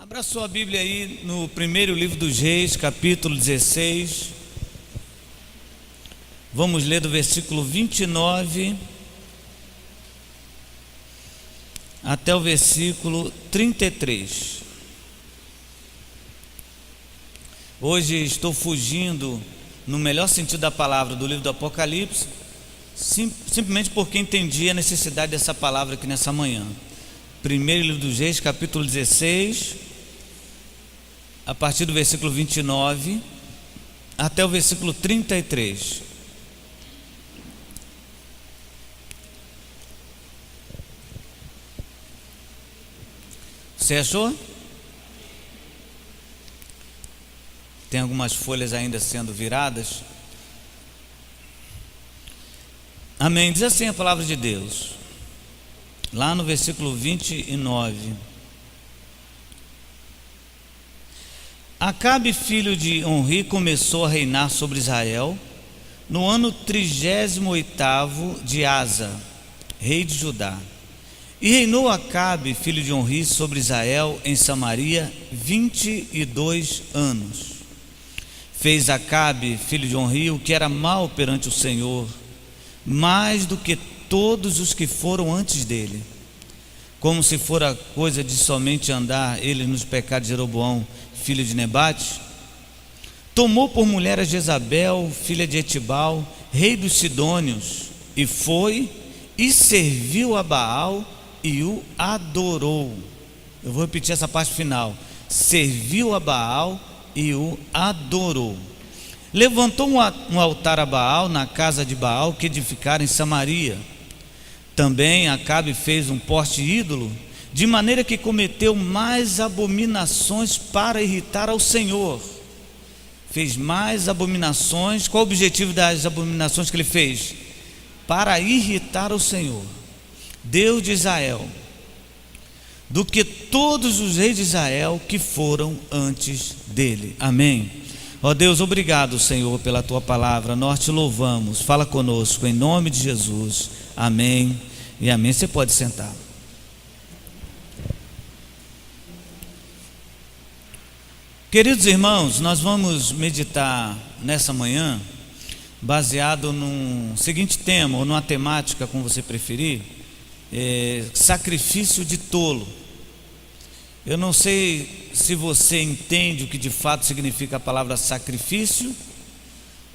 Abra sua Bíblia aí no primeiro livro dos Reis, capítulo 16. Vamos ler do versículo 29 até o versículo 33. Hoje estou fugindo, no melhor sentido da palavra, do livro do Apocalipse, simplesmente porque entendi a necessidade dessa palavra aqui nessa manhã. Primeiro livro dos Reis, capítulo 16, a partir do versículo 29 até o versículo 33. Você achou? Tem algumas folhas ainda sendo viradas. Amém. Diz assim a palavra de Deus, lá no versículo 29. Acabe, filho de Onri, começou a reinar sobre Israel no ano 38º de Asa, rei de Judá. E reinou Acabe, filho de Onri, sobre Israel em Samaria 22 anos. Fez Acabe, filho de Onri, o que era mal perante o Senhor, mais do que todos os que foram antes dele, como se fora coisa de somente andar ele nos pecados de Jeroboão, filho de Nebate. Tomou por mulher a Jezabel, filha de Etibal, rei dos Sidônios, e foi e serviu a Baal e o adorou. Eu vou repetir essa parte final: serviu a Baal e o adorou. Levantou um altar a Baal na casa de Baal que edificaram em Samaria. Também Acabe fez um poste ídolo, de maneira que cometeu mais abominações para irritar ao Senhor. Fez mais abominações. Qual o objetivo das abominações que ele fez? Para irritar ao Senhor, Deus de Israel, do que todos os reis de Israel que foram antes dele. Amém. Ó Deus, obrigado, Senhor, pela tua palavra. Nós te louvamos. Fala conosco em nome de Jesus. Amém e amém. Você pode sentar. Queridos irmãos, nós vamos meditar nessa manhã baseado num seguinte tema, ou numa temática, como você preferir: sacrifício de tolo. Eu não sei se você entende o que de fato significa a palavra sacrifício,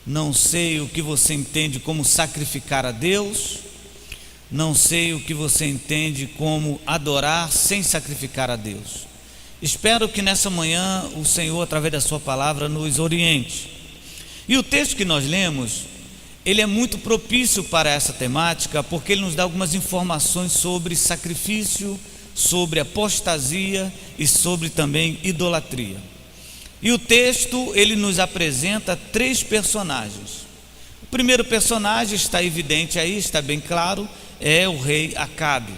não sei o que você entende como sacrificar a Deus, não sei o que você entende como adorar sem sacrificar a Deus. Espero que nessa manhã o Senhor, através da sua palavra, nos oriente. E o texto que nós lemos, ele é muito propício para essa temática, porque ele nos dá algumas informações sobre sacrifício, sobre apostasia e sobre também idolatria. E o texto, ele nos apresenta três personagens. O primeiro personagem está evidente aí, está bem claro, é o rei Acabe,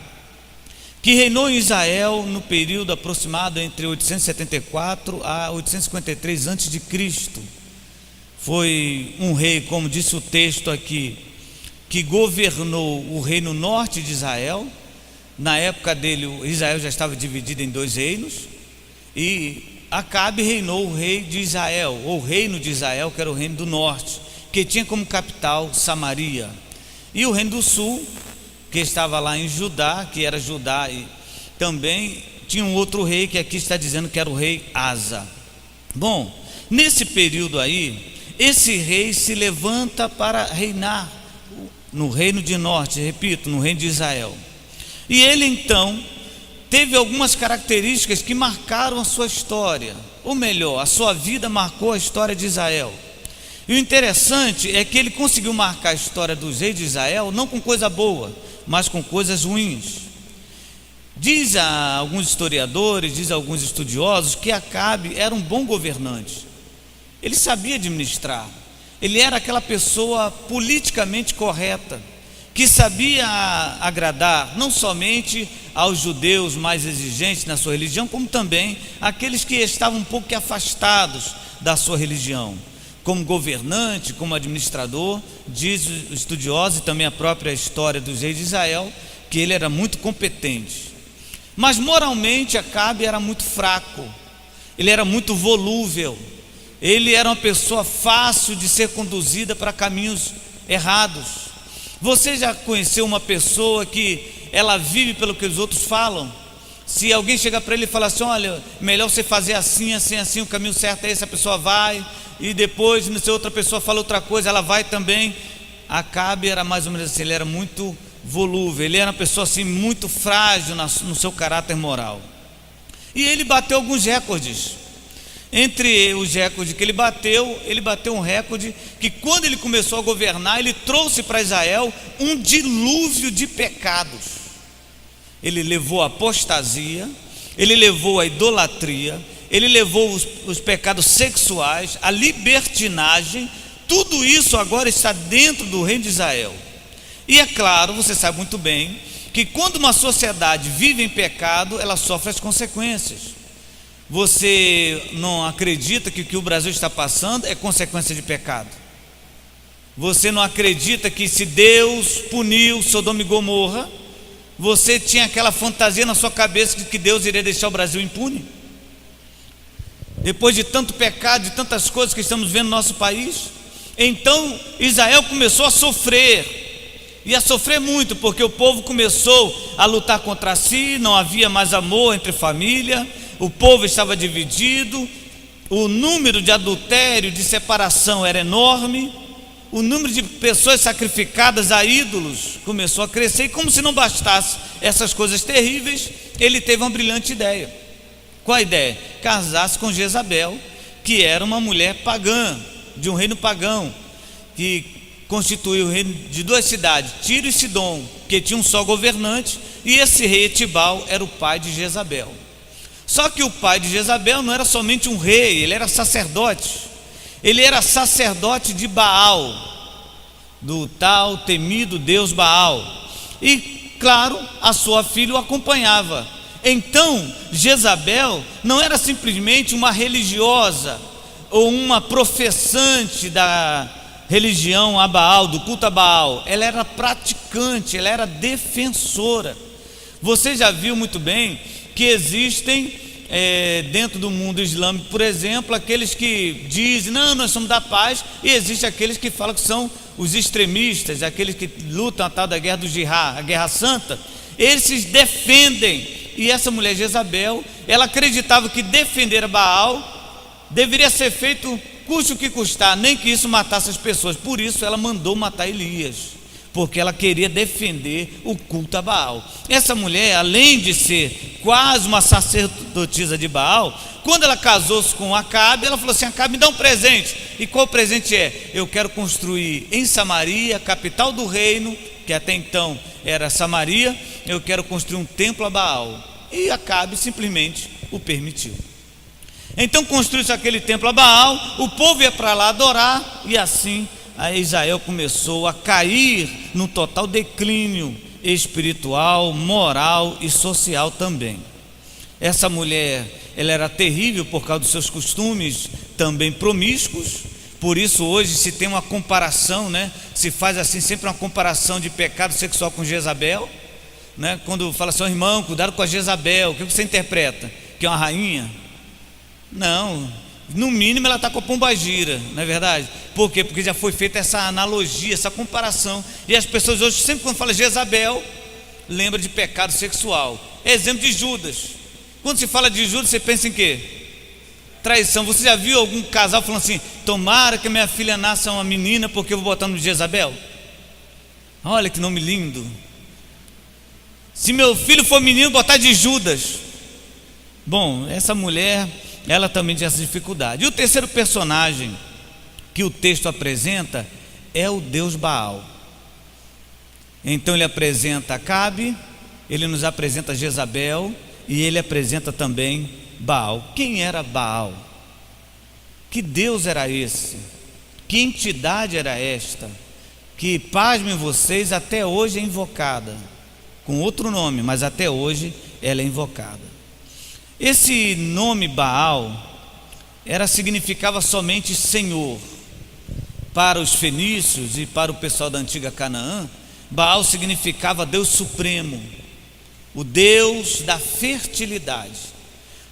que reinou em Israel no período aproximado entre 874 a 853 a.C. Foi um rei, como disse o texto aqui, que governou o reino norte de Israel. Na época dele, Israel já estava dividido em dois reinos, e Acabe reinou o rei de Israel, ou reino de Israel, que era o reino do norte, que tinha como capital Samaria. E o reino do sul, que estava lá em Judá, que era Judá, e também tinha um outro rei, que aqui está dizendo que era o rei Asa. Bom, nesse período aí, esse rei se levanta para reinar no reino de norte, repito, no reino de Israel. E ele então teve algumas características que marcaram a sua história, ou melhor, a sua vida marcou a história de Israel. E o interessante é que ele conseguiu marcar a história dos reis de Israel não com coisa boa, mas com coisas ruins. Diz a alguns historiadores, diz a alguns estudiosos, que Acabe era um bom governante. Ele sabia administrar, ele era aquela pessoa politicamente correta, que sabia agradar não somente aos judeus mais exigentes na sua religião, como também aqueles que estavam um pouco afastados da sua religião. Como governante, como administrador, diz o estudioso e também a própria história dos reis de Israel, que ele era muito competente. Mas moralmente Acabe era muito fraco, ele era muito volúvel, ele era uma pessoa fácil de ser conduzida para caminhos errados. Você já conheceu uma pessoa que ela vive pelo que os outros falam? Se alguém chegar para ele e falar assim: olha, melhor você fazer assim, assim, assim, o caminho certo é esse, a pessoa vai, e depois se outra pessoa fala outra coisa, ela vai também. Acabe era mais ou menos assim, ele era muito volúvel, ele era uma pessoa assim muito frágil no seu caráter moral. E ele bateu alguns recordes. Entre os recordes que ele bateu um recorde que, quando ele começou a governar, ele trouxe para Israel um dilúvio de pecados. Ele levou a apostasia, ele levou a idolatria, ele levou os pecados sexuais, a libertinagem. Tudo isso agora está dentro do reino de Israel. E é claro, você sabe muito bem, que quando uma sociedade vive em pecado, ela sofre as consequências. Você não acredita que o que o Brasil está passando é consequência de pecado? Você não acredita que, se Deus puniu Sodoma e Gomorra, você tinha aquela fantasia na sua cabeça de que Deus iria deixar o Brasil impune? Depois de tanto pecado, de tantas coisas que estamos vendo no nosso país, então Israel começou a sofrer, e a sofrer muito, porque o povo começou a lutar contra si, não havia mais amor entre família, o povo estava dividido, o número de adultério, de separação era enorme, o número de pessoas sacrificadas a ídolos começou a crescer, e como se não bastasse essas coisas terríveis, ele teve uma brilhante ideia. Qual a ideia? Casar-se com Jezabel, que era uma mulher pagã, de um reino pagão, que constituiu o reino de duas cidades, Tiro e Sidom, que tinha um só governante, e esse rei Etibal era o pai de Jezabel. Só que o pai de Jezabel não era somente um rei, ele era sacerdote. Ele era sacerdote de Baal, do tal temido Deus Baal. E, claro, a sua filha o acompanhava. Então, Jezabel não era simplesmente uma religiosa ou uma professante da religião a Baal, do culto a Baal. Ela era praticante, ela era defensora. Você já viu muito bem que existem dentro do mundo islâmico, por exemplo, aqueles que dizem: não, nós somos da paz, e existem aqueles que falam que são os extremistas, aqueles que lutam a tal da guerra do jihad, a guerra santa. Eles se defendem, e essa mulher Jezabel, ela acreditava que defender a Baal deveria ser feito custe o que custar, nem que isso matasse as pessoas. Por isso ela mandou matar Elias, porque ela queria defender o culto a Baal. Essa mulher, além de ser quase uma sacerdotisa de Baal, quando ela casou-se com Acabe, ela falou assim: Acabe, me dá um presente. E qual o presente é? Eu quero construir em Samaria, capital do reino, que até então era Samaria, eu quero construir um templo a Baal. E Acabe simplesmente o permitiu. Então construiu-se aquele templo a Baal, o povo ia para lá adorar, e assim a Israel começou a cair num total declínio espiritual, moral e social também. Essa mulher, ela era terrível por causa dos seus costumes também promíscuos. Por isso hoje se tem uma comparação, se faz assim sempre uma comparação de pecado sexual com Jezabel, Quando fala assim: irmão, cuidado com a Jezabel, o que você interpreta? Que é uma rainha? Não, no mínimo ela está com a pombagira, não é verdade? Por quê? Porque já foi feita essa analogia, essa comparação, e as pessoas hoje, sempre quando fala Jezabel, lembra de pecado sexual. Exemplo de Judas. Quando se fala de Judas, você pensa em quê? Traição. Você já viu algum casal falando assim: tomara que minha filha nasça uma menina, porque eu vou botar no de Jezabel? Olha que nome lindo. Se meu filho for menino, botar de Judas. Bom, essa mulher, ela também tinha essa dificuldade. E o terceiro personagem que o texto apresenta é o Deus Baal. Então ele apresenta Acabe, ele nos apresenta Jezabel, e ele apresenta também Baal. Quem era Baal? Que Deus era esse? Que entidade era esta? Que, pasmem vocês, até hoje é invocada, com outro nome, mas até hoje ela é invocada. Esse nome Baal significava somente Senhor. Para os fenícios e para o pessoal da antiga Canaã, Baal significava Deus Supremo, o Deus da fertilidade,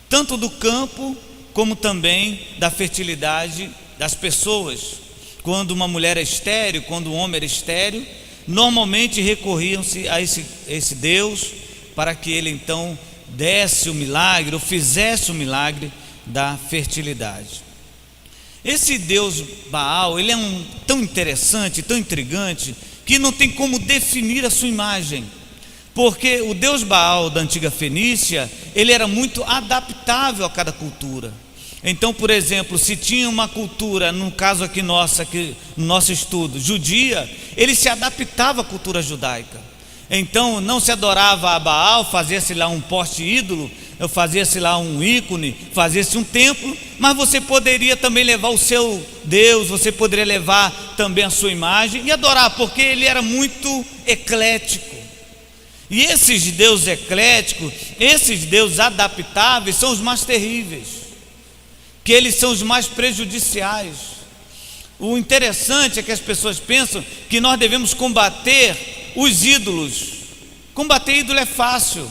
tanto do campo como também da fertilidade das pessoas. Quando uma mulher é estéril, quando um homem era estéril, normalmente recorriam-se a esse Deus para que ele então desse o milagre ou fizesse o milagre da fertilidade. Esse Deus Baal, ele é tão interessante, tão intrigante, que não tem como definir a sua imagem, porque o Deus Baal da antiga Fenícia, ele era muito adaptável a cada cultura. Então, por exemplo, se tinha uma cultura, no caso aqui no nosso estudo, judia, ele se adaptava à cultura judaica. Então não se adorava a Baal, fazia-se lá um poste ídolo, fazia-se lá um ícone, fazia-se um templo, mas você poderia também levar o seu Deus, você poderia levar também a sua imagem e adorar, porque ele era muito eclético. E esses deuses ecléticos, esses deuses adaptáveis são os mais terríveis, que eles são os mais prejudiciais. O interessante é que as pessoas pensam que nós devemos combater os ídolos. Combater ídolo é fácil,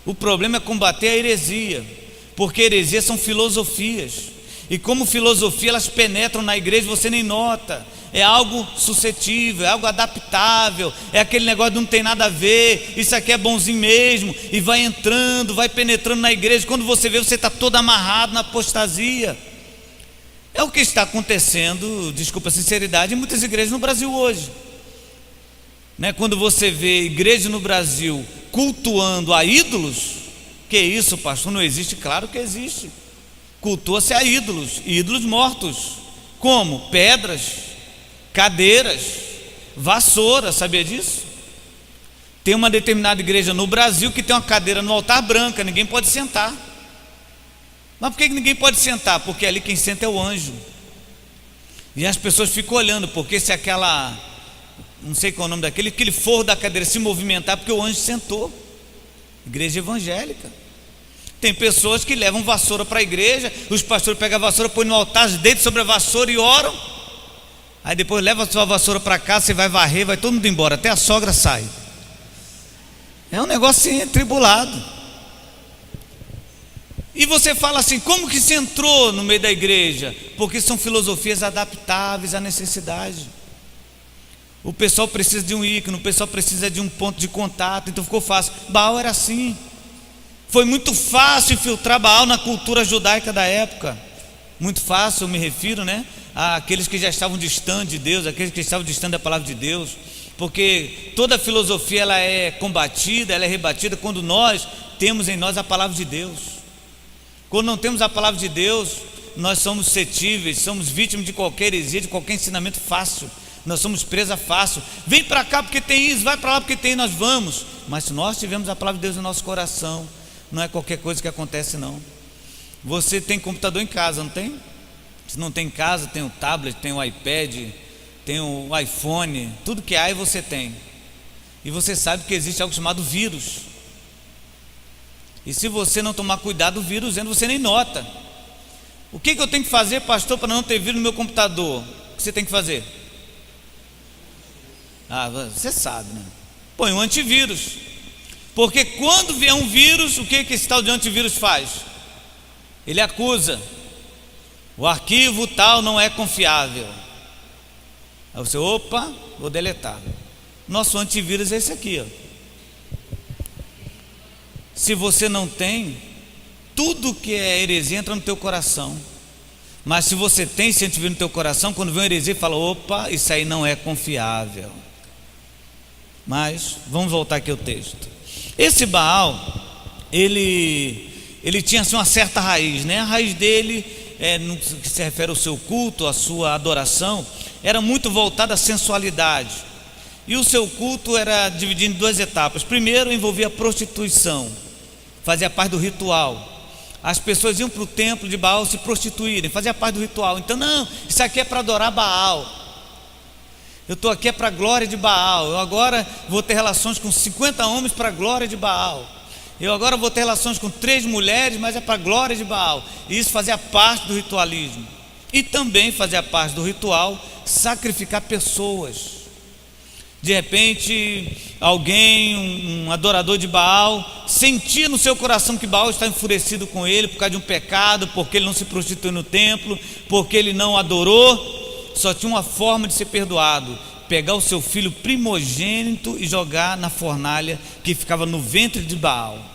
o problema é combater a heresia, porque heresias são filosofias, e como filosofia elas penetram na igreja, você nem nota. É algo suscetível, é algo adaptável, é aquele negócio de não tem nada a ver, isso aqui é bonzinho mesmo, e vai entrando, vai penetrando na igreja. Quando você vê, você está todo amarrado na apostasia. É o que está acontecendo, desculpa a sinceridade, em muitas igrejas no Brasil hoje, né? Quando você vê igreja no Brasil cultuando a ídolos, que isso, pastor? Não existe? Claro que existe. Cultua-se a ídolos, ídolos mortos. Como? Pedras, cadeiras, vassouras, sabia disso? Tem uma determinada igreja no Brasil que tem uma cadeira no altar branca, ninguém pode sentar. Mas por que ninguém pode sentar? Porque ali quem senta é o anjo. E as pessoas ficam olhando, porque se aquela, não sei qual é o nome daquele, aquele forro da cadeira se movimentar, porque o anjo sentou. Igreja evangélica. Tem pessoas que levam vassoura para a igreja, os pastores pegam a vassoura, põem no altar, deitam sobre a vassoura e oram. Aí depois leva a sua vassoura para casa, você vai varrer, vai todo mundo embora, até a sogra sai. É um negócio assim, atribulado. E você fala assim, como que se entrou no meio da igreja? Porque são filosofias adaptáveis à necessidade. O pessoal precisa de um ícone, o pessoal precisa de um ponto de contato, então ficou fácil. Baal era assim. Foi muito fácil infiltrar Baal na cultura judaica da época. Muito fácil, eu me refiro, né? Aqueles que já estavam distantes de Deus, aqueles que estavam distantes da palavra de Deus, porque toda filosofia ela é combatida, ela é rebatida quando nós temos em nós a palavra de Deus. Quando não temos a palavra de Deus, nós somos suscetíveis, somos vítimas de qualquer heresia, de qualquer ensinamento fácil, nós somos presa fácil. Vem para cá porque tem isso, vai para lá porque tem, nós vamos. Mas se nós tivermos a palavra de Deus no nosso coração, não é qualquer coisa que acontece não. Você tem computador em casa, não tem? Se não tem em casa, tem o tablet, tem o iPad, tem o iPhone, tudo que há e você tem. E você sabe que existe algo chamado vírus. E se você não tomar cuidado, o vírus entra, você nem nota. O que eu tenho que fazer, pastor, para não ter vírus no meu computador? O que você tem que fazer? Você sabe, né? Põe um antivírus. Porque quando vier um vírus, o que esse tal de antivírus faz? Ele acusa. O arquivo tal não é confiável. Aí você, opa, vou deletar. Nosso antivírus é esse aqui, ó. Se você não tem, tudo que é heresia entra no teu coração. Mas se você tem esse antivírus no teu coração, quando vem uma heresia, fala, opa, isso aí não é confiável. Mas vamos voltar aqui ao texto. Esse Baal, ele tinha assim uma certa raiz, né? A raiz dele, no que se refere ao seu culto, à sua adoração, era muito voltada à sensualidade. E o seu culto era dividido em duas etapas. Primeiro envolvia a prostituição, fazia parte do ritual. As pessoas iam para o templo de Baal se prostituírem, fazia parte do ritual. Então não, isso aqui é para adorar Baal. Eu estou aqui é para a glória de Baal. Eu agora vou ter relações com 50 homens para a glória de Baal. Eu agora vou ter relações com 3 mulheres, mas é para a glória de Baal. E isso fazia parte do ritualismo. E também fazia parte do ritual sacrificar pessoas. De repente, alguém, um adorador de Baal, sentia no seu coração que Baal está enfurecido com ele por causa de um pecado, porque ele não se prostituiu no templo, porque ele não adorou. Só tinha uma forma de ser perdoado: pegar o seu filho primogênito e jogar na fornalha que ficava no ventre de Baal.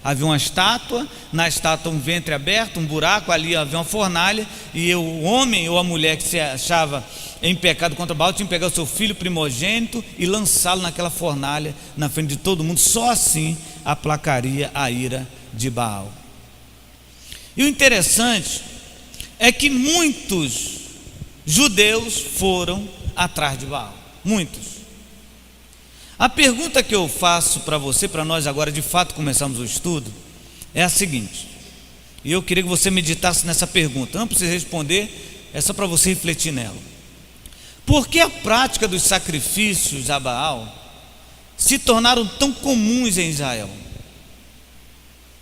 Havia uma estátua, na estátua um ventre aberto, um buraco, ali havia uma fornalha, e o homem ou a mulher que se achava em pecado contra Baal tinha que pegar o seu filho primogênito e lançá-lo naquela fornalha na frente de todo mundo. Só assim aplacaria a ira de Baal. E o interessante é que muitos judeus foram atrás de Baal, muitos. A pergunta que eu faço para você, para nós agora de fato começarmos o estudo, é a seguinte, e eu queria que você meditasse nessa pergunta. Não precisa responder, é só para você refletir nela. Por que a prática dos sacrifícios a Baal se tornaram tão comuns em Israel?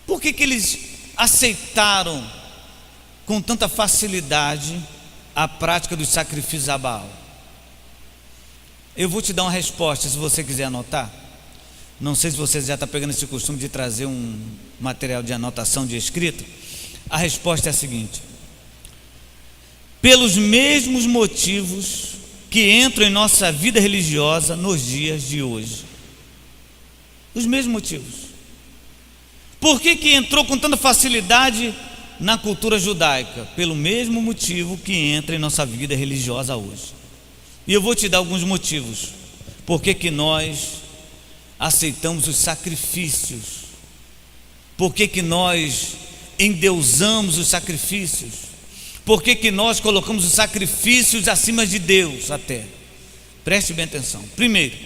Por que eles aceitaram com tanta facilidade a prática dos sacrifícios a Baal? Eu vou te dar uma resposta, se você quiser anotar. Não sei se você já está pegando esse costume de trazer um material de anotação, de escrita. A resposta é a seguinte: pelos mesmos motivos que entram em nossa vida religiosa nos dias de hoje. Os mesmos motivos. Por que entrou com tanta facilidade na cultura judaica? Pelo mesmo motivo que entra em nossa vida religiosa hoje. E eu vou te dar alguns motivos. Por que nós aceitamos os sacrifícios? Por que nós endeusamos os sacrifícios? Por que nós colocamos os sacrifícios acima de Deus até? Preste bem atenção. Primeiro,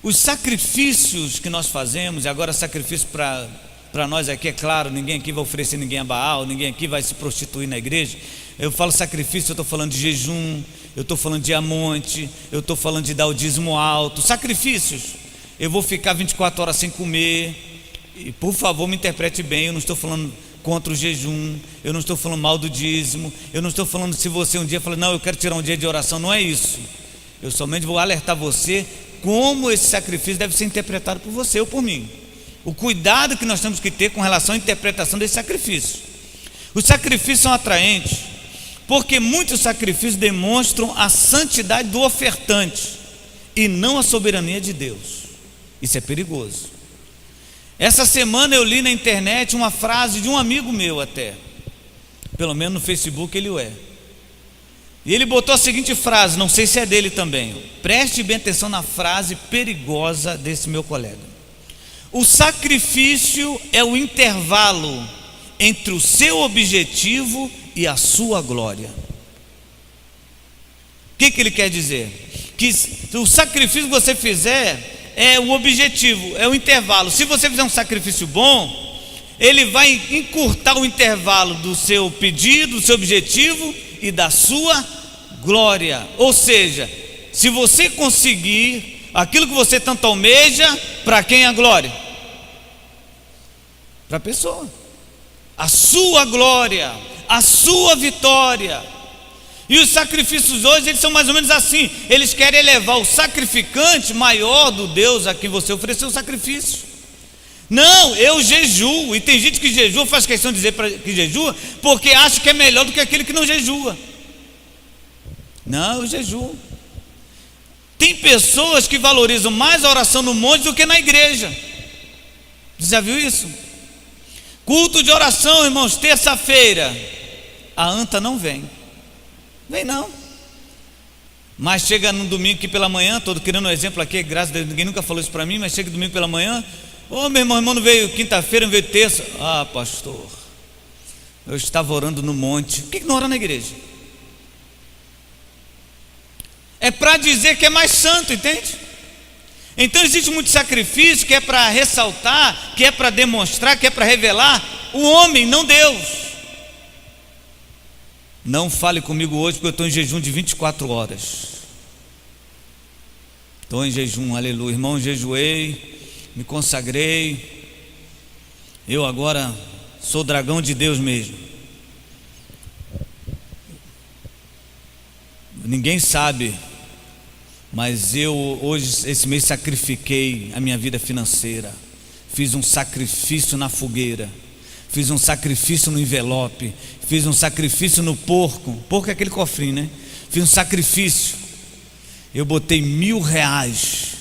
os sacrifícios que nós fazemos, e agora sacrifício para nós aqui, é claro, ninguém aqui vai oferecer ninguém a Baal, ninguém aqui vai se prostituir na igreja. Eu falo sacrifício, eu estou falando de jejum, eu estou falando de amonte, eu estou falando de dar o dízimo alto. Sacrifícios, eu vou ficar 24 horas sem comer, e por favor me interprete bem, eu não estou falando contra o jejum, eu não estou falando mal do dízimo, eu não estou falando se você um dia fala, não, eu quero tirar um dia de oração, não é isso. Eu somente vou alertar você como esse sacrifício deve ser interpretado por você ou por mim. O cuidado que nós temos que ter com relação à interpretação desse sacrifício. Os sacrifícios são atraentes porque muitos sacrifícios demonstram a santidade do ofertante e não a soberania de Deus. Isso é perigoso. Essa semana eu li na internet uma frase de um amigo meu até, pelo menos no Facebook ele o é. E ele botou a seguinte frase, não sei se é dele também. Preste bem atenção na frase perigosa desse meu colega. O sacrifício é o intervalo entre o seu objetivo e a sua glória. O que ele quer dizer? Que o sacrifício que você fizer é o objetivo, é o intervalo. Se você fizer um sacrifício bom, ele vai encurtar o intervalo do seu pedido, do seu objetivo e da sua glória. Ou seja, se você conseguir aquilo que você tanto almeja, para quem é a glória? Para a pessoa. A sua glória, a sua vitória. E os sacrifícios hoje, eles são mais ou menos assim. Eles querem elevar o sacrificante maior do Deus a quem você ofereceu o sacrifício. Não, eu jejuo. E tem gente que jejua, faz questão de dizer que jejua, porque acha que é melhor do que aquele que não jejua. Não, eu jejuo. Tem pessoas que valorizam mais a oração no monte do que na igreja. Você já viu isso? Culto de oração, irmãos, terça-feira. A anta não vem. Vem não. Mas chega no domingo aqui pela manhã, estou querendo um exemplo aqui, graças a Deus, ninguém nunca falou isso para mim, mas chega domingo pela manhã, meu irmão não veio quinta-feira, não veio terça. Ah, pastor, eu estava orando no monte. Por que não ora na igreja? É para dizer que é mais santo, entende? Então existe muito sacrifício que é para ressaltar, que é para demonstrar, que é para revelar o homem, não Deus. Não fale comigo hoje porque eu estou em jejum de 24 horas. Estou em jejum, aleluia. Irmão, jejuei, me consagrei. Eu agora sou dragão de Deus mesmo. Ninguém sabe Mas eu hoje, esse mês, sacrifiquei a minha vida financeira. Fiz um sacrifício na fogueira. Fiz um sacrifício no envelope. Fiz um sacrifício no porco. Porco é aquele cofrinho, né? Fiz um sacrifício. Eu botei R$1.000.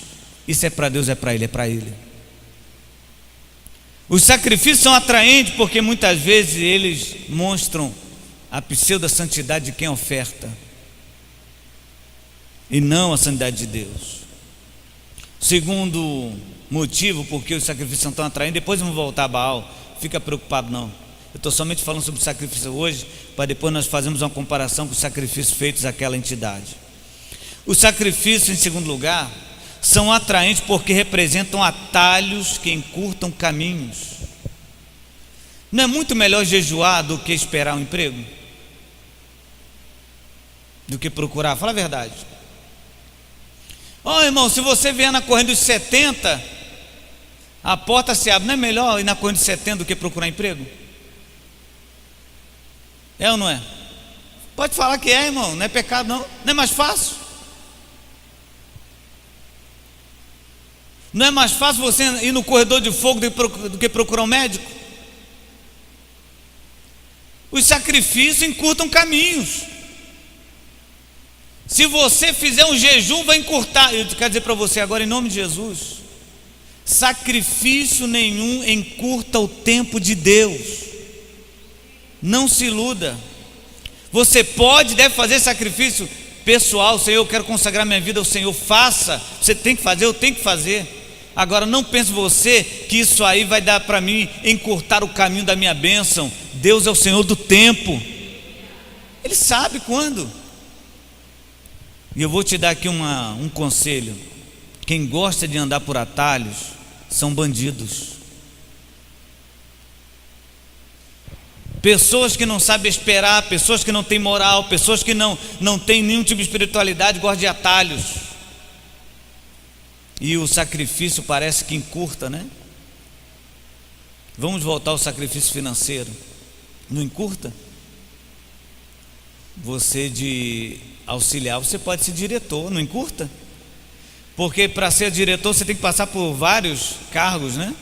Isso é para Deus, é para Ele, é para Ele. Os sacrifícios são atraentes porque muitas vezes eles mostram a pseudo-santidade de quem oferta e não a santidade de Deus. Segundo motivo porque os sacrifícios são tão atraentes, depois vamos voltar a Baal, fica preocupado não. Eu estou somente falando sobre o sacrifício hoje, para depois nós fazermos uma comparação com os sacrifícios feitos àquela entidade. Os sacrifícios, em segundo lugar, são atraentes porque representam atalhos que encurtam caminhos. Não é muito melhor jejuar do que esperar um emprego? Do que procurar? Fala a verdade. Irmão, se você vier na corrente dos 70, a porta se abre. Não é melhor ir na corrente dos 70 do que procurar emprego? É ou não é? Pode falar que é, irmão, não é pecado não. Não é mais fácil? Não é mais fácil você ir no corredor de fogo do que procurar um médico? Os sacrifícios encurtam caminhos. Se você fizer um jejum, vai encurtar. Eu quero dizer para você agora, em nome de Jesus, sacrifício nenhum encurta o tempo de Deus. Não se iluda. Você pode, deve fazer sacrifício pessoal. Senhor, eu quero consagrar minha vida ao Senhor. Faça. Você tem que fazer, eu tenho que fazer. Agora não pense você que isso aí vai dar para mim encurtar o caminho da minha bênção. Deus é o Senhor do tempo. Ele sabe quando. E eu vou te dar aqui um conselho. Quem gosta de andar por atalhos são bandidos. Pessoas que não sabem esperar, pessoas que não têm moral, pessoas que não têm nenhum tipo de espiritualidade, gostam de atalhos. E o sacrifício parece que encurta, né? Vamos voltar ao sacrifício financeiro. Não encurta? Você de auxiliar, você pode ser diretor, não encurta? Porque para ser diretor você tem que passar por vários cargos, né?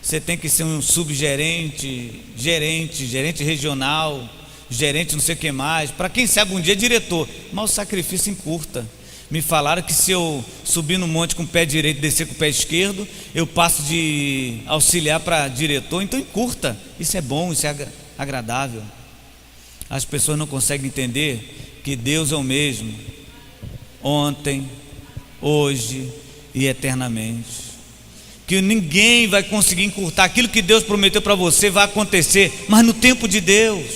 Você tem que ser um subgerente, gerente regional, gerente não sei o que mais. Para quem sabe um dia é diretor, mas o sacrifício encurta. Me falaram que se eu subir no monte com o pé direito e descer com o pé esquerdo, eu passo de auxiliar para diretor, então encurta. Isso é bom, isso é agradável. As pessoas não conseguem entender que Deus é o mesmo ontem, hoje e eternamente. Que ninguém vai conseguir encurtar aquilo que Deus prometeu para você, vai acontecer, mas no tempo de Deus.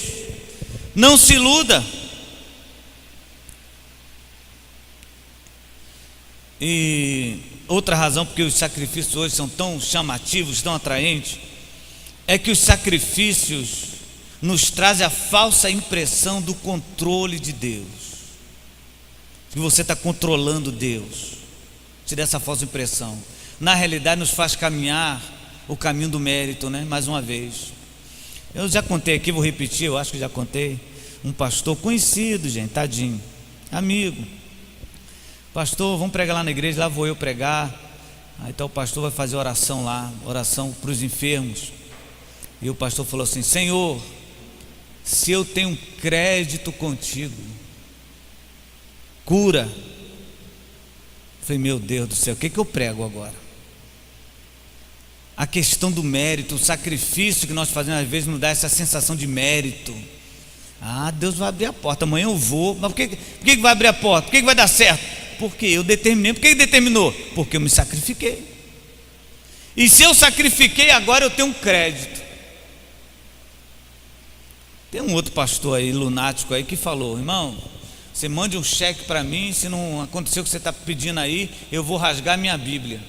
Não se iluda. E outra razão porque os sacrifícios hoje são tão chamativos, tão atraentes, é que os sacrifícios nos trazem a falsa impressão do controle de Deus, que você está controlando Deus. Te dá essa falsa impressão. Na realidade nos faz caminhar o caminho do mérito, né? Mais uma vez, eu já contei aqui, vou repetir, eu acho que já contei. Um pastor conhecido, gente, tadinho, amigo. Pastor, vamos pregar lá na igreja. Lá vou eu pregar. Aí então o pastor vai fazer oração lá, oração para os enfermos. E o pastor falou assim: Senhor, se eu tenho um crédito contigo, cura. Eu falei: meu Deus do céu, o que eu prego agora? A questão do mérito, o sacrifício que nós fazemos às vezes nos dá essa sensação de mérito. Deus vai abrir a porta, amanhã eu vou. Mas por que vai abrir a porta? Por que vai dar certo? Porque eu determinei. Por que determinou? Porque eu me sacrifiquei. E se eu sacrifiquei, agora eu tenho um crédito. Tem um outro pastor aí, lunático aí, que falou: irmão, você mande um cheque para mim, se não acontecer o que você está pedindo aí, eu vou rasgar minha Bíblia.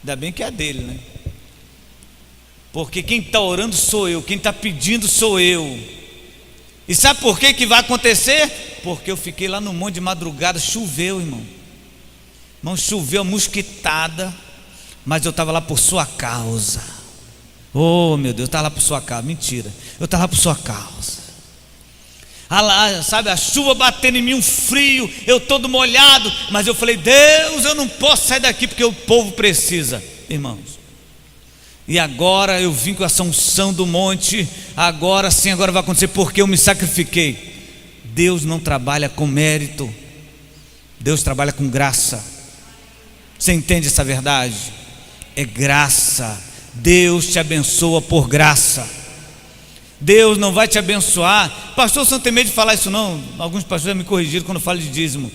Ainda bem que é a dele, né? Porque quem está orando sou eu, quem está pedindo sou eu. E sabe por que vai acontecer? Porque eu fiquei lá no monte de madrugada, choveu, irmão. Irmão, choveu, mosquitada, mas eu estava lá por sua causa. Oh meu Deus, eu estava lá por sua causa. Mentira, eu estava lá por sua causa. Sabe, a chuva batendo em mim, um frio, eu todo molhado, mas eu falei: Deus, eu não posso sair daqui porque o povo precisa, irmãos. E agora eu vim com essa unção do monte, agora sim, agora vai acontecer porque eu me sacrifiquei. Deus não trabalha com mérito, Deus trabalha com graça. Você entende essa verdade? É graça. Deus te abençoa por graça. Deus não vai te abençoar. Pastor, você não tem medo de falar isso não? Alguns pastores me corrigiram quando eu falo de dízimo.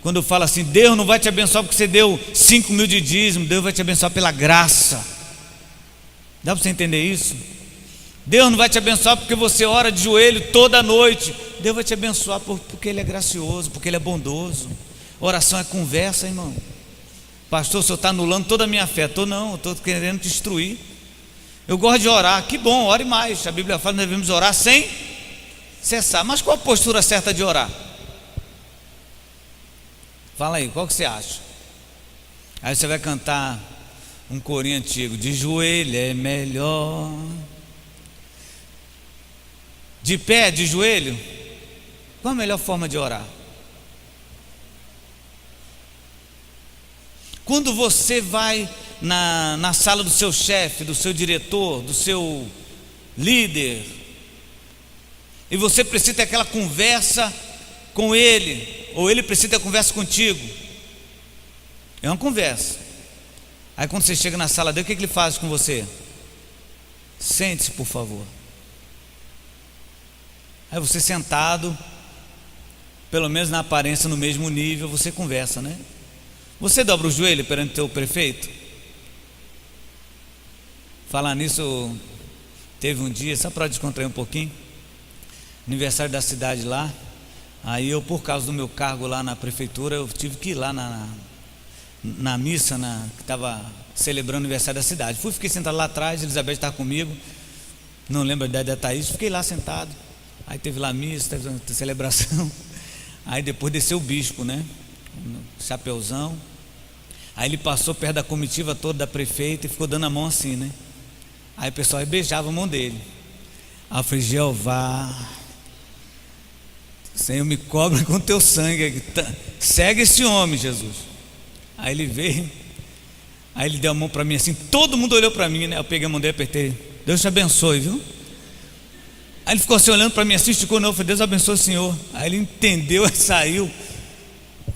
Quando eu falo assim: Deus não vai te abençoar porque você deu 5 mil de dízimo. Deus vai te abençoar pela graça. Dá para você entender isso? Deus não vai te abençoar porque você ora de joelho toda noite. Deus vai te abençoar porque Ele é gracioso, porque Ele é bondoso. Oração é conversa, irmão. Pastor, o senhor está anulando toda a minha fé. Não, eu estou querendo te destruir. Eu gosto de orar, que bom, ore mais. A Bíblia fala que devemos orar sem cessar. Mas qual a postura certa de orar? Fala aí, qual que você acha? Aí você vai cantar um corinho antigo: de joelho é melhor. De pé, de joelho? Qual a melhor forma de orar? Quando você vai na sala do seu chefe, do seu diretor, do seu líder, e você precisa ter aquela conversa com ele, ou ele precisa ter conversa contigo, é uma conversa. Aí quando você chega na sala dele, o que ele faz com você? Sente-se, por favor. Aí você sentado, pelo menos na aparência no mesmo nível, você conversa, né? Você dobra o joelho perante o teu prefeito? Falar nisso, teve um dia, só para descontrair um pouquinho, aniversário da cidade lá. Aí eu, por causa do meu cargo lá na prefeitura, eu tive que ir lá na missa que estava celebrando o aniversário da cidade. Fiquei sentado lá atrás, Elizabeth estava comigo, não lembro a idade da Thaís, fiquei lá sentado. Aí teve lá a missa, teve uma celebração. Aí depois desceu o bispo, né? Chapeuzão. Aí ele passou perto da comitiva toda da prefeita e ficou dando a mão assim, né? Aí o pessoal beijava a mão dele. Aí eu falei: Jeová, Senhor, me cobre com teu sangue, segue esse homem, Jesus. Aí ele veio, aí ele deu a mão para mim assim, todo mundo olhou para mim, né? Eu peguei a mão dele e apertei: Deus te abençoe, viu? Aí ele ficou assim olhando para mim assim, esticou não, eu falei: Deus abençoe o senhor. Aí ele entendeu e saiu.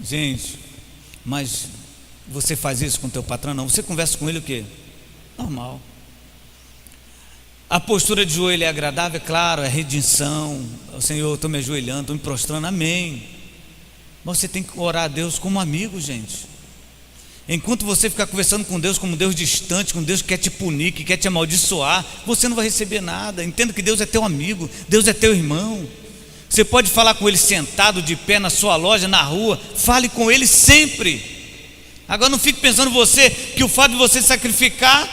Gente, mas você faz isso com o teu patrão? Não, você conversa com ele o quê? Normal. A postura de joelho é agradável? É claro, é redenção. O Senhor, eu estou me ajoelhando, estou me prostrando, amém. Mas você tem que orar a Deus como amigo, gente. Enquanto você ficar conversando com Deus como um Deus distante, com Deus que quer te punir, que quer te amaldiçoar, você não vai receber nada. Entenda que Deus é teu amigo, Deus é teu irmão. Você pode falar com ele sentado, de pé, na sua loja, na rua. Fale com ele sempre. Agora não fique pensando você que o fato de você sacrificar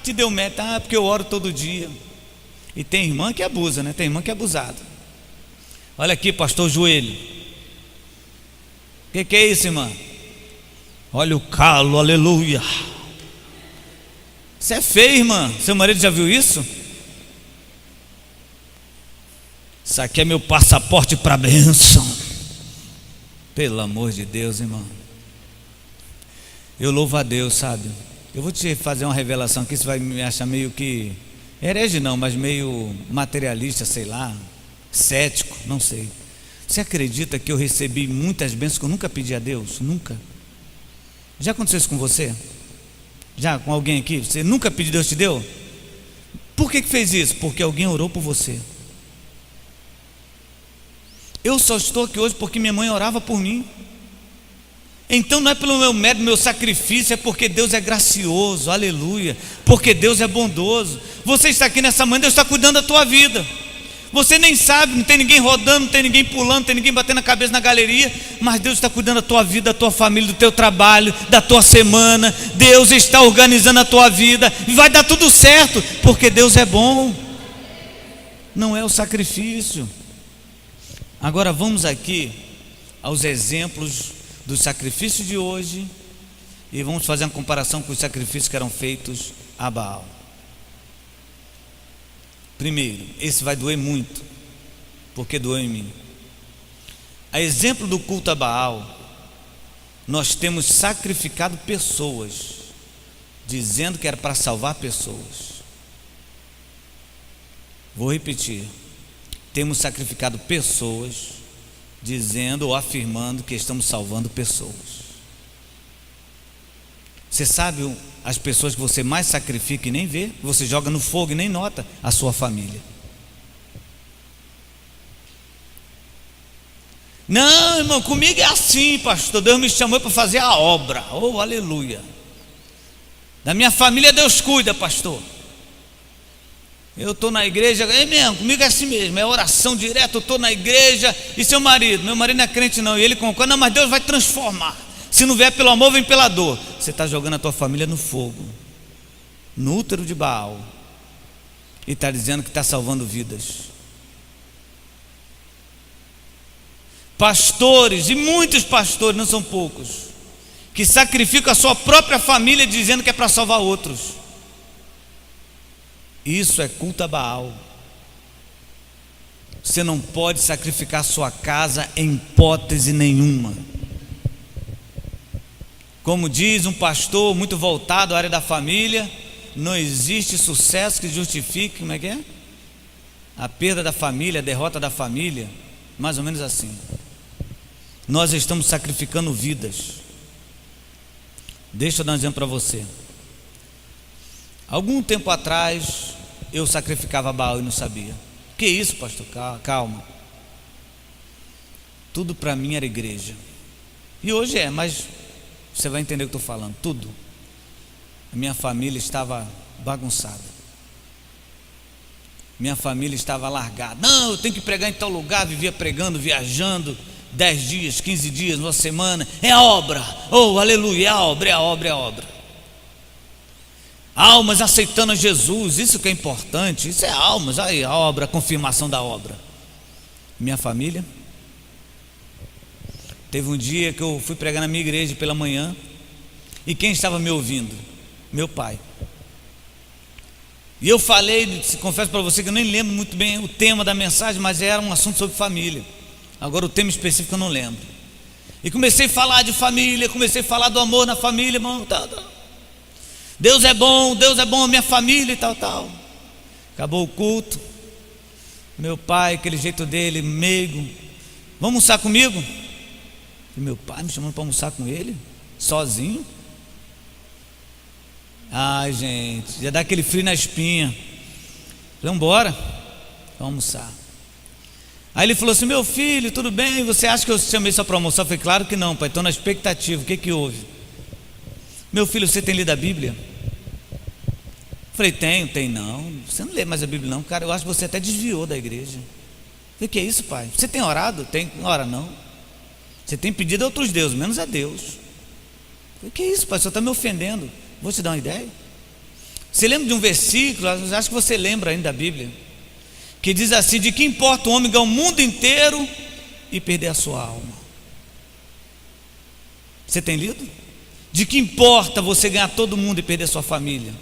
te deu meta. Porque eu oro todo dia. E tem irmã que abusa, né? Tem irmã que é abusada. Olha aqui, pastor, joelho. O que é isso, irmã? Olha o calo, aleluia. Isso é feio, irmã. Seu marido já viu isso? Isso aqui é meu passaporte para a bênção. Pelo amor de Deus, irmão. Eu louvo a Deus, sabe? Eu vou te fazer uma revelação aqui. Você vai me achar meio que herege não, mas meio materialista, sei lá, cético, não sei. Você acredita que eu recebi muitas bênçãos que eu nunca pedi a Deus? Nunca. Já aconteceu isso com você? Já com alguém aqui? Você nunca pediu, Deus te deu? Por que fez isso? Porque alguém orou por você. Eu só estou aqui hoje porque minha mãe orava por mim. Então não é pelo meu mérito, meu sacrifício, é porque Deus é gracioso, aleluia, porque Deus é bondoso. Você está aqui nessa manhã, Deus está cuidando da tua vida. Você nem sabe, não tem ninguém rodando, não tem ninguém pulando, não tem ninguém batendo a cabeça na galeria, mas Deus está cuidando da tua vida, da tua família, do teu trabalho, da tua semana. Deus está organizando a tua vida e vai dar tudo certo, porque Deus é bom. Não é o sacrifício. Agora vamos aqui aos exemplos do sacrifício de hoje e vamos fazer uma comparação com os sacrifícios que eram feitos a Baal. Primeiro, esse vai doer muito. porque doeu em mim. A exemplo do culto a Baal, nós temos sacrificado pessoas, dizendo que era para salvar pessoas. Vou repetir: temos sacrificado pessoas, dizendo ou afirmando que estamos salvando pessoas. Você sabe as pessoas que você mais sacrifica e nem vê, você joga no fogo e nem nota? A sua família. Não, irmão, comigo é assim, pastor. Deus me chamou para fazer a obra. Oh, aleluia. Da minha família Deus cuida, pastor. Eu estou na igreja, é mesmo, comigo é assim mesmo, é oração direta. Eu estou na igreja. E seu marido? Meu marido não é crente não. E ele concorda: não, mas Deus vai transformar. Se não vier pelo amor, vem pela dor. Você está jogando a tua família no fogo, no útero de Baal, e está dizendo que está salvando vidas. Pastores, e muitos pastores, não são poucos, que sacrificam a sua própria família dizendo que é para salvar outros. Isso é culto a Baal. Você não pode sacrificar a sua casa em hipótese nenhuma. Como diz um pastor muito voltado à área da família, não existe sucesso que justifique, como é que é? A perda da família, a derrota da família, mais ou menos assim. Nós estamos sacrificando vidas. Deixa eu dar um exemplo para você. Algum tempo atrás, eu sacrificava Baal e não sabia. Que isso, pastor? Calma. Tudo para mim era igreja. E hoje é, mas você vai entender o que eu estou falando. Tudo. A minha família estava bagunçada. Minha família estava largada. Não, eu tenho que pregar em tal lugar. Vivia pregando, viajando 10 dias, 15 dias, uma semana. É a obra. Oh, aleluia, é a obra, é a obra, é a obra. Almas aceitando a Jesus, isso que é importante. Isso é almas, aí a obra, a confirmação da obra. Minha família. Teve um dia que eu fui pregar na minha igreja pela manhã, e quem estava me ouvindo? Meu pai. E eu falei, confesso para você que eu nem lembro muito bem o tema da mensagem, mas era um assunto sobre família. Agora o tema específico eu não lembro. E comecei a falar de família, comecei a falar do amor na família, irmão, tal. Deus é bom, a minha família e tal. Acabou o culto. Meu pai, aquele jeito dele, meigo: vamos almoçar comigo? E meu pai me chamando para almoçar com ele, sozinho. Ai, gente, já dá aquele frio na espinha. Falei: vamos embora, vamos almoçar. Aí ele falou assim: meu filho, tudo bem? Você acha que eu chamei só para almoçar? Eu falei: claro que não, pai, estou na expectativa. O que houve? Meu filho, você tem lido a Bíblia? Eu falei: tenho não. Você não lê mais a Bíblia não, cara. Eu acho que você até desviou da igreja. Eu falei: que é isso, pai? Você tem orado? Não ora não. Você tem pedido a outros deuses, menos a Deus. Eu falei: que é isso, pai? O senhor está me ofendendo. Vou te dar uma ideia. Você lembra de um versículo, acho que você lembra ainda da Bíblia, que diz assim: de que importa o homem ganhar o mundo inteiro e perder a sua alma? Você tem lido? De que importa você ganhar todo mundo e perder a sua família?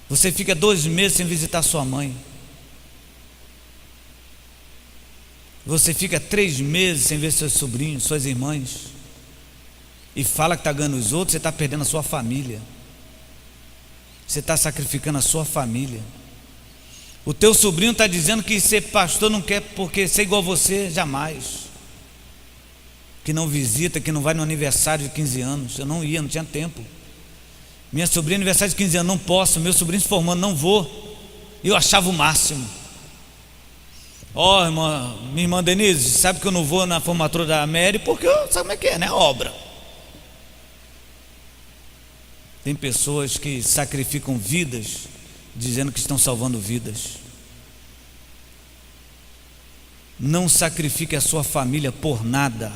Você fica 2 meses sem visitar sua mãe. Você fica 3 meses sem ver seus sobrinhos, suas irmãs, e fala que está ganhando os outros. Você está perdendo a sua família. Você está sacrificando a sua família. O teu sobrinho está dizendo que ser pastor não quer porque ser igual a você, jamais. Que não visita, que não vai no aniversário de 15 anos. Eu não ia, não tinha tempo. Minha sobrinha, aniversário de 15 anos, não posso. Meu sobrinho se formando, não vou. Eu achava o máximo. Minha irmã Denise, sabe que eu não vou na formatura da Mary porque sabe como é que é, né? Obra. Tem pessoas que sacrificam vidas dizendo que estão salvando vidas. Não sacrifique a sua família por nada.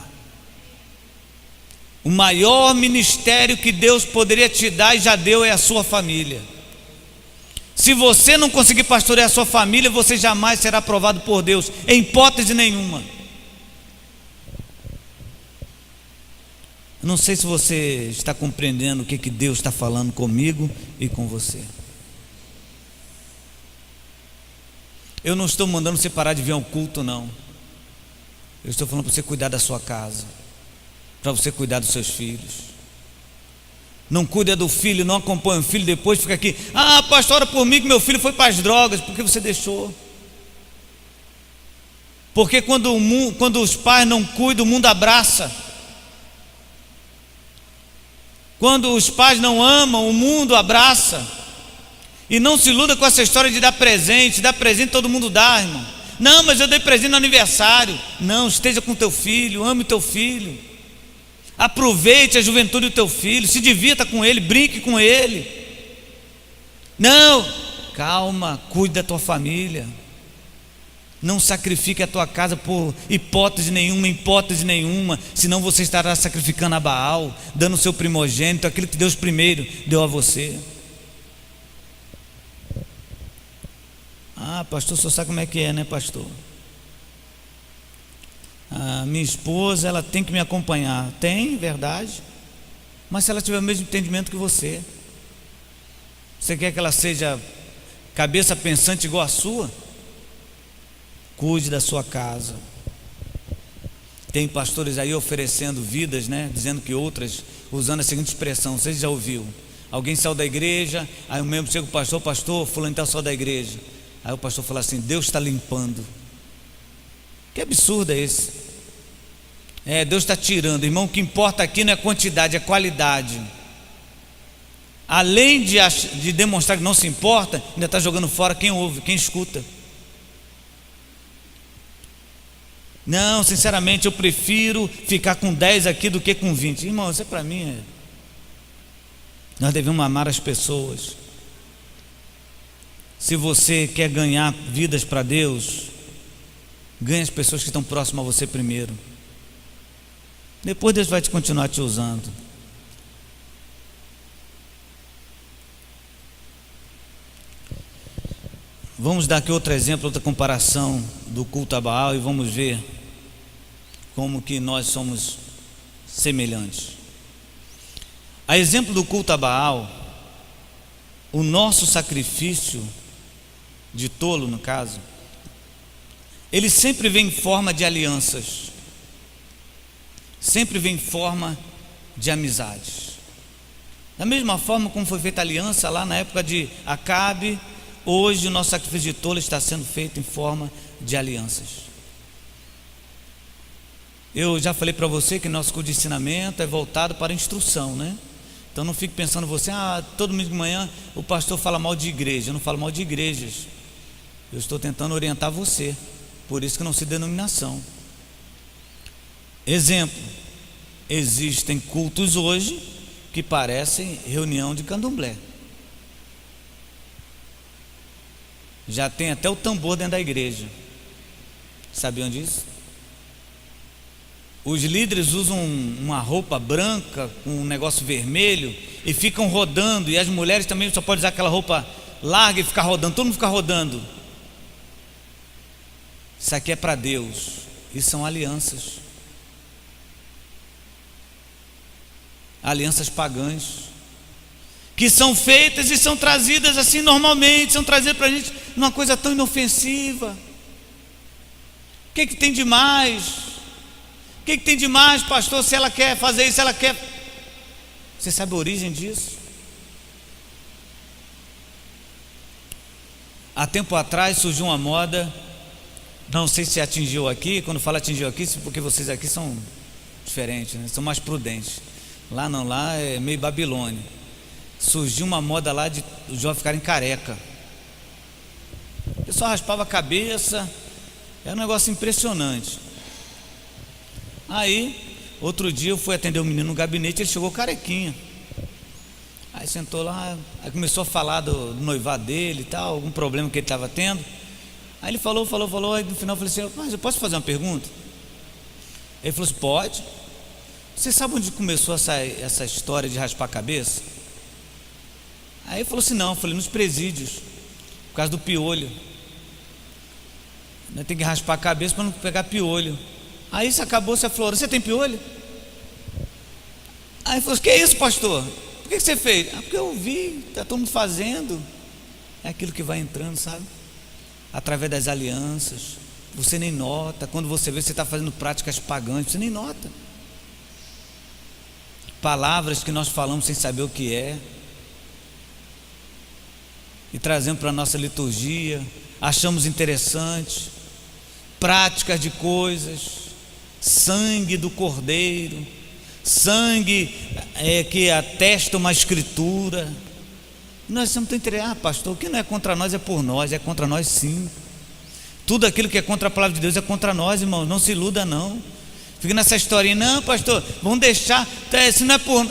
O maior ministério que Deus poderia te dar e já deu é a sua família. Se você não conseguir pastorear a sua família, você jamais será aprovado por Deus, em hipótese nenhuma. Eu não sei se você está compreendendo o que Deus está falando comigo e com você. Eu não estou mandando você parar de vir ao culto, não. Eu estou falando para você cuidar da sua casa, para você cuidar dos seus filhos. Não cuida do filho, não acompanha o filho, depois fica aqui: ah, pastor, ora por mim que meu filho foi para as drogas. Por que você deixou? Porque quando os pais não cuidam, o mundo abraça. Quando os pais não amam, o mundo abraça. E não se iluda com essa história de dar presente todo mundo dá, irmão. Não, mas eu dei presente no aniversário. Não, esteja com teu filho, ame o teu filho, aproveite a juventude do teu filho, se divirta com ele, brinque com ele. Não, calma, cuide da tua família. Não sacrifique a tua casa por hipótese nenhuma, senão você estará sacrificando a Baal, dando o seu primogênito, aquilo que Deus primeiro deu a você. Ah, pastor, o senhor sabe como é que é, né, pastor? A minha esposa, ela tem que me acompanhar. Tem, verdade. Mas se ela tiver o mesmo entendimento que você quer que ela seja cabeça pensante igual a sua? Cuide da sua casa. Tem pastores aí oferecendo vidas, né? Dizendo que outras, usando a seguinte expressão, você já ouviu? Alguém saiu da igreja, aí o membro chega o pastor, fulano então saiu da igreja. Aí o pastor fala assim: Deus está limpando. Que absurdo é esse? Deus está tirando. Irmão, o que importa aqui não é quantidade, é qualidade. Além de demonstrar que não se importa, ainda está jogando fora quem ouve, quem escuta. Não, sinceramente, eu prefiro ficar com 10 aqui do que com 20. Irmão, isso para mim Nós devemos amar as pessoas. Se você quer ganhar vidas para Deus, ganhe as pessoas que estão próximas a você primeiro. Depois Deus vai continuar te usando. Vamos dar aqui outro exemplo, outra comparação do culto a Baal, e vamos ver como que nós somos semelhantes. A exemplo do culto a Baal, o nosso sacrifício de tolo, no caso, ele sempre vem em forma de alianças, sempre vem em forma de amizades. Da mesma forma como foi feita a aliança lá na época de Acabe, hoje o nosso sacrifício de tolo está sendo feito em forma de alianças. Eu já falei para você que nosso curso de ensinamento é voltado para a instrução, né? Então não fique pensando você: todo domingo de manhã o pastor fala mal de igreja. Eu não falo mal de igrejas, eu estou tentando orientar você. Por isso que não se denominação. Exemplo: existem cultos hoje que parecem reunião de candomblé. Já tem até o tambor dentro da igreja. Sabiam disso? Os líderes usam uma roupa branca com um negócio vermelho e ficam rodando, e as mulheres também só podem usar aquela roupa larga e ficar rodando, todo mundo fica rodando. Isso aqui é para Deus, e são alianças. Alianças pagãs, que são feitas e são trazidas assim normalmente, são trazidas para a gente numa coisa tão inofensiva. O que tem de mais? O que tem de mais, pastor, se ela quer fazer isso, se ela quer... Você sabe a origem disso? Há tempo atrás surgiu uma moda, não sei se atingiu aqui. Quando fala atingiu aqui, porque vocês aqui são diferentes, né? São mais prudentes. Lá não, lá é meio Babilônia. Surgiu uma moda lá de os jovens ficarem careca. O pessoal raspava a cabeça, era um negócio impressionante. Aí, outro dia eu fui atender um menino no gabinete, ele chegou carequinha. Aí sentou lá, aí começou a falar do noivado dele e tal, algum problema que ele estava tendo. Aí ele falou, aí no final eu falei assim: mas eu posso fazer uma pergunta? Ele falou assim: pode. Você sabe onde começou essa história de raspar a cabeça? Aí ele falou assim: não. Eu falei: nos presídios, por causa do piolho. Tem que raspar a cabeça para não pegar piolho. Aí isso acabou, você falou: você tem piolho? Aí ele falou: que é isso, pastor? Por que você fez? Porque eu vi, está todo mundo fazendo. É aquilo que vai entrando, sabe? através das alianças. Você nem nota. Quando você vê, você está fazendo práticas pagãs, você nem nota. Palavras que nós falamos sem saber o que é, e trazemos para a nossa liturgia, achamos interessante, práticas de coisas, sangue do Cordeiro, sangue que atesta uma escritura. Nós estamos tão interessados, pastor, o que não é contra nós é por nós, é contra nós sim. Tudo aquilo que é contra a palavra de Deus é contra nós, irmão, não se iluda não. Fica nessa historinha, não pastor, vamos deixar, se não é por...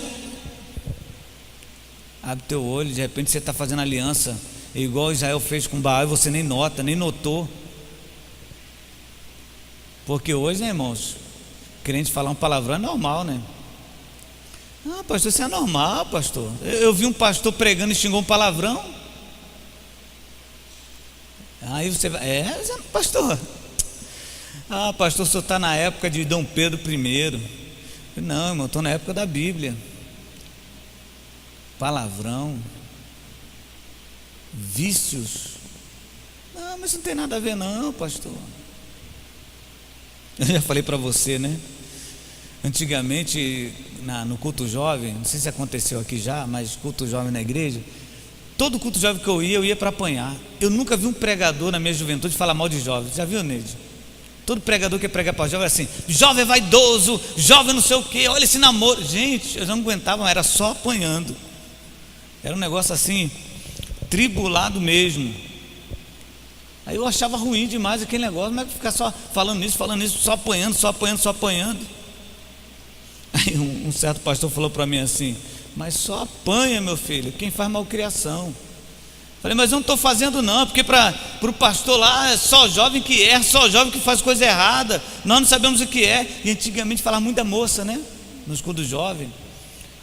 Abre teu olho, de repente você está fazendo aliança, igual Israel fez com Baal, e você nem nota, nem notou. Porque hoje, né, irmãos, crente falar um palavrão é normal, né? Ah, pastor, isso é normal, pastor. Eu vi um pastor pregando e xingou um palavrão. Aí você vai, pastor. Ah, pastor, o senhor está na época de Dom Pedro I. Não, irmão, estou na época da Bíblia. Palavrão, vícios. Não, mas isso não tem nada a ver não, pastor. Eu já falei para você, né? Antigamente, no culto jovem, não sei se aconteceu aqui já, mas culto jovem na igreja, todo culto jovem que eu ia para apanhar. Eu nunca vi um pregador na minha juventude falar mal de jovem. Já viu, Neide? Todo pregador que prega para jovem é assim: jovem vaidoso, jovem não sei o que, olha esse namoro. Gente, eu não aguentava, era só apanhando. Era um negócio assim, tribulado mesmo. Aí eu achava ruim demais aquele negócio, mas ficar só falando isso, só apanhando, só apanhando, só apanhando. Aí um certo pastor falou para mim assim: mas só apanha, meu filho, quem faz malcriação. Falei, mas eu não estou fazendo não, porque para o pastor lá é só jovem que erra, só jovem que faz coisa errada, nós não sabemos o que é. E antigamente falava muito da moça, né? Nos cultos jovens.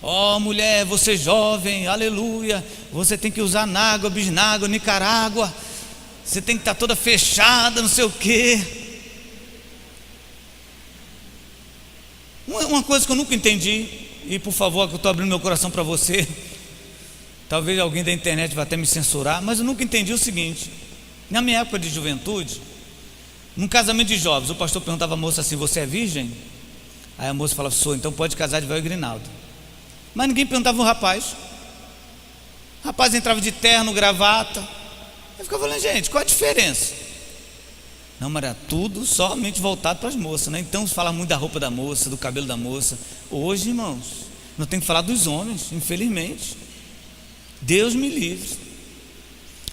Ó, mulher, você jovem, aleluia, você tem que usar nágua, bisnágua, Nicarágua, você tem que estar toda fechada, não sei o quê. Uma coisa que eu nunca entendi, e por favor, que eu estou abrindo meu coração para você, talvez alguém da internet vá até me censurar, mas eu nunca entendi o seguinte: na minha época de juventude, num casamento de jovens, o pastor perguntava à moça assim: você é virgem? Aí a moça falava: sou, então pode casar de véu e grinaldo. Mas ninguém perguntava o rapaz. O rapaz entrava de terno, gravata. Eu ficava falando: gente, qual a diferença? Não, mas era tudo somente voltado para as moças, né? Então fala muito da roupa da moça, do cabelo da moça. Hoje, irmãos, não tem que falar dos homens, infelizmente. Deus me livre.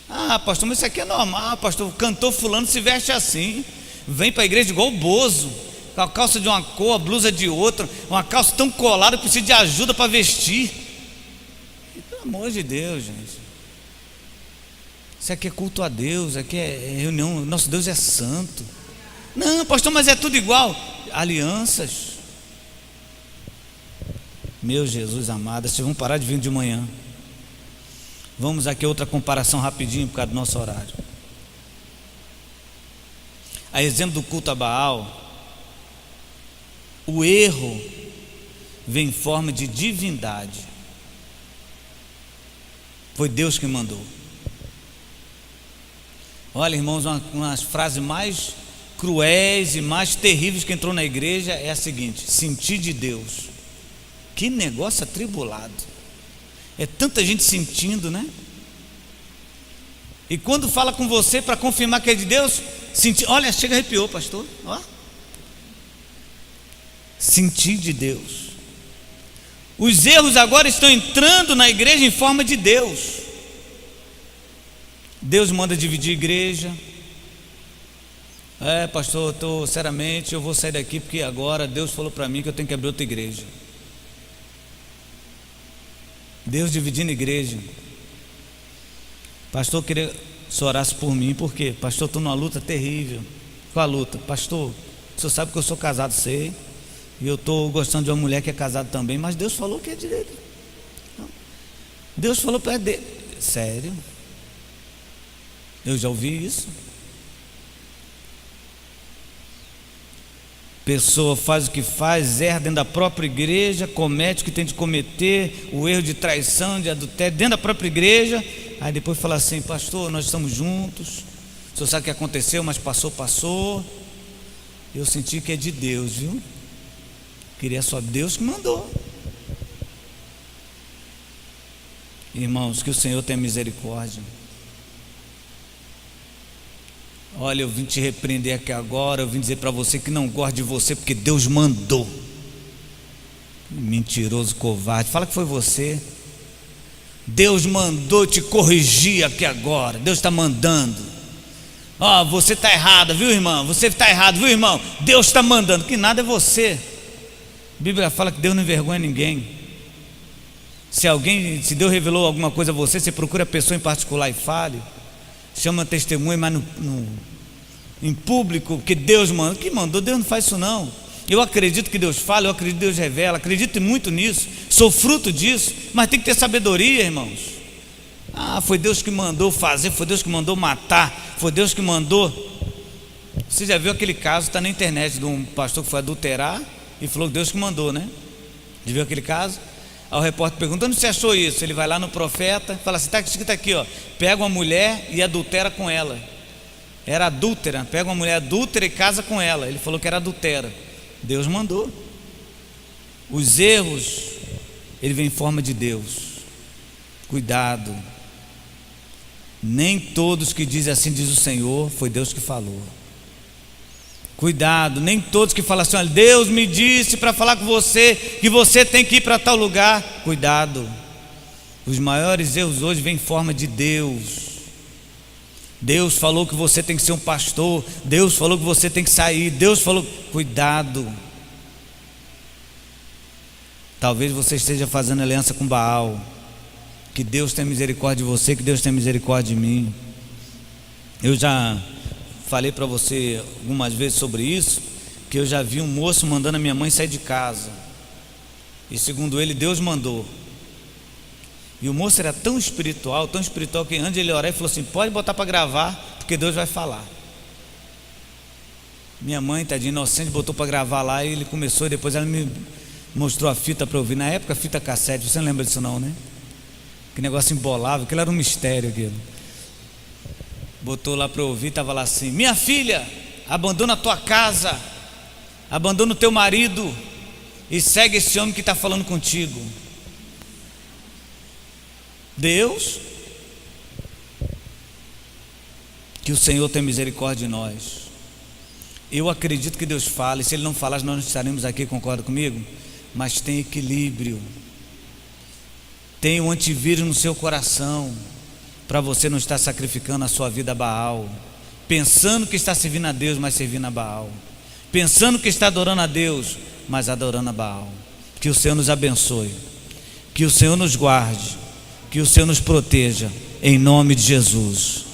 Ah, pastor, mas isso aqui é normal, pastor. O cantor fulano se veste assim, vem para a igreja igual o Bozo, com a calça de uma cor, a blusa de outra, uma calça tão colada que precisa de ajuda para vestir. Pelo amor de Deus, gente. Isso aqui é culto a Deus, aqui é reunião, nosso Deus é santo. Não, pastor, mas é tudo igual. Alianças. Meu Jesus amado, vocês vão parar de vir de manhã. Vamos aqui a outra comparação rapidinho por causa do nosso horário. A exemplo do culto a Baal, o erro vem em forma de divindade. Foi Deus que mandou. Olha, irmãos, uma das frases mais cruéis e mais terríveis que entrou na igreja é a seguinte: sentir de Deus. Que negócio atribulado. É tanta gente sentindo, né? E quando fala com você para confirmar que é de Deus, olha, chega arrepiou, pastor. Ó. Sentir de Deus. Os erros agora estão entrando na igreja em forma de Deus. Deus manda dividir a igreja. Pastor, sinceramente, eu vou sair daqui porque agora Deus falou para mim que eu tenho que abrir outra igreja. Deus dividindo a igreja. Pastor, eu queria que o senhor orasse por mim. Por quê? Pastor, estou numa luta terrível. Qual a luta? Pastor, o senhor sabe que eu sou casado, sei. E eu estou gostando de uma mulher que é casada também. Mas Deus falou que é direito. Deus falou para dele. Sério? Eu já ouvi isso. Pessoa faz o que faz, erra dentro da própria igreja, comete o que tem de cometer, o erro de traição, de adultério, dentro da própria igreja. Aí depois fala assim: pastor, nós estamos juntos, O senhor sabe o que aconteceu, mas passou. Eu senti que é de Deus, viu? Queria só Deus que mandou. Irmãos, que o Senhor tenha misericórdia. Olha, eu vim te repreender aqui agora. Eu vim dizer para você que não gosto de você porque Deus mandou. Mentiroso, covarde. Fala que foi você. Deus mandou te corrigir aqui agora. Deus está mandando. Você está errada, viu, irmão? Você está errado, viu, irmão? Deus está mandando. Que nada é você. A Bíblia fala que Deus não envergonha ninguém. Se Deus revelou alguma coisa a você, você procura a pessoa em particular e fale. Chama testemunha, mas em público, que Deus manda. Que mandou? Deus não faz isso não. Eu acredito que Deus fala, eu acredito que Deus revela, acredito muito nisso, sou fruto disso, mas tem que ter sabedoria, irmãos. Foi Deus que mandou fazer, foi Deus que mandou matar, foi Deus que mandou. Você já viu aquele caso, está na internet, de um pastor que foi adulterar e falou que Deus que mandou, né? Já viu aquele caso? Aí o repórter pergunta: onde você achou isso? Ele vai lá no profeta, fala assim: está escrito aqui, pega uma mulher e adultera com ela. Era adúltera, pega uma mulher adúltera e casa com ela. Ele falou que era adultera. Deus mandou. Os erros, ele vem em forma de Deus. Cuidado. Nem todos que dizem assim diz o Senhor, foi Deus que falou. Cuidado, nem todos que falam assim: olha, Deus me disse para falar com você que você tem que ir para tal lugar. Cuidado. Os maiores erros hoje vêm em forma de Deus. Deus falou que você tem que ser um pastor. Deus falou que você tem que sair. Deus falou. Cuidado. Talvez você esteja fazendo aliança com Baal. Que Deus tenha misericórdia de você, que Deus tenha misericórdia de mim. Eu já falei para você algumas vezes sobre isso, que eu já vi um moço mandando a minha mãe sair de casa. E segundo ele, Deus mandou. E o moço era tão espiritual que antes de ele orar, ele falou assim: pode botar para gravar, porque Deus vai falar. Minha mãe, tadinha, inocente, botou para gravar lá, e ele começou, e depois ela me mostrou a fita para ouvir. Na época, fita cassete, você não lembra disso não, né? Que negócio embolava, aquilo era um mistério aquilo. Botou lá para ouvir, estava lá assim: minha filha, abandona a tua casa, abandona o teu marido e segue esse homem que está falando contigo. Deus, que o Senhor tenha misericórdia de nós. Eu acredito que Deus fala, e se Ele não falar, nós não estaremos aqui, concorda comigo? Mas tem equilíbrio, tem um antivírus no seu coração, para você não estar sacrificando a sua vida a Baal, pensando que está servindo a Deus, mas servindo a Baal, pensando que está adorando a Deus, mas adorando a Baal. Que o Senhor nos abençoe, que o Senhor nos guarde, que o Senhor nos proteja, em nome de Jesus.